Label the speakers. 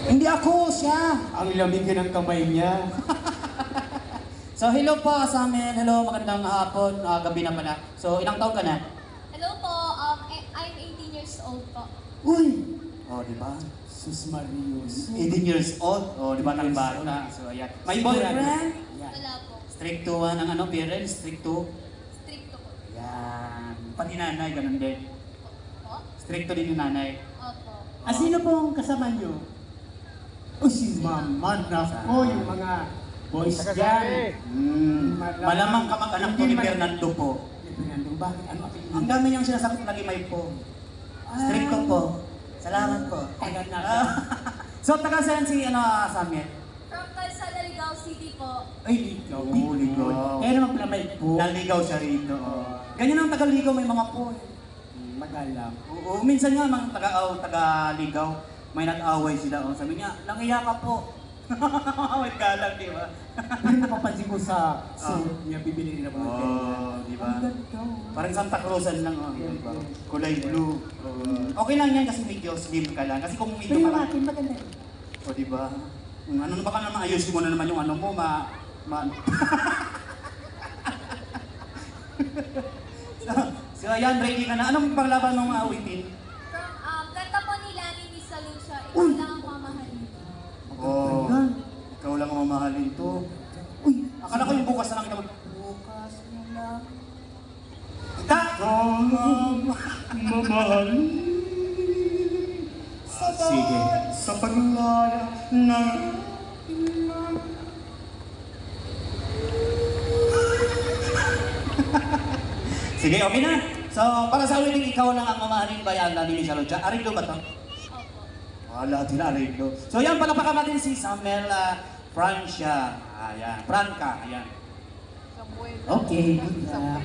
Speaker 1: Hindi ako, siya.
Speaker 2: Ang lamig ng kamay niya.
Speaker 1: So, hello po, Samuel. Hello, magandang hapon. Gabi na pala. So, ilang taon ka na?
Speaker 3: Hello po, I'm 18 years old po.
Speaker 1: Uy! Oh, di ba?
Speaker 2: Sus Marius.
Speaker 1: 18 years old. Oh, di ba? Nakibata. So, ayan. May boyfriend? Yan.
Speaker 3: Wala po.
Speaker 1: Strict to ng ano, parents? Strict to?
Speaker 3: Stricto po.
Speaker 1: Yan. Pati nanay, ganun din.
Speaker 3: Po?
Speaker 1: Strict to din yung nanay.
Speaker 3: Opo.
Speaker 2: Ah, sino pong kasama niyo? O si Mama. Nako, yung mga boys dyan.
Speaker 1: Malamang kamag-anak ko ni Fernando po.
Speaker 2: Fernando, bakit? Ano
Speaker 1: Ang dami niyang sinasagot lagi may po. Strict to po. Salamat po.
Speaker 2: Tagal na.
Speaker 1: So, taga saan si Samuel?
Speaker 3: From Calzada, Ligao City po.
Speaker 2: Ay, ligaw.
Speaker 1: Oo, ligaw.
Speaker 2: Kaya naman pala may po.
Speaker 1: Naligaw siya rito. Ganyan ang taga-ligaw, may mga po.
Speaker 2: Magalang.
Speaker 1: Oo, minsan nga mga taga-ligaw, may nag-away sila. Sabi niya, langiya ka po. May galang, di ba?
Speaker 2: Pero napapansin ko sa suit niya, bibili rin ng mga ganyan.
Speaker 1: Di ba?
Speaker 2: Ang ganda.
Speaker 1: Parang Santa Cruzan lang, di ba? Kulay blue. Okay lang yan kasi medyo slim ka lang. Kasi kung medyo
Speaker 2: Pero yung
Speaker 1: parang...
Speaker 2: akin maganda.
Speaker 1: O, di ba? Ano na ba ka naman, ayusin mo na naman yung ano mo, so, ayan, ready ka na. Anong panglaban mong awitin?
Speaker 3: From, kanta po ni Lani ni Salucia, ikaw lang ang mamahalin.
Speaker 1: Oo. Ikaw lang ang mamahalin to. Uy, akala ko yung bukas na lang ito. Bukas na lang.
Speaker 2: Ikaw ang mamahalin.
Speaker 1: Sige.
Speaker 2: Sa paglaya ng...
Speaker 1: Sige, okay na. So, para sa awiting ikaw lang ang mamahalin ba yan, Lani ni Salucha? Ariglo ba to?
Speaker 3: Opo.
Speaker 1: Wala, tinariglo. So, yan, palapakan natin si Samuel Francia. Ayan, Franca, ayan.
Speaker 2: Okay, good luck.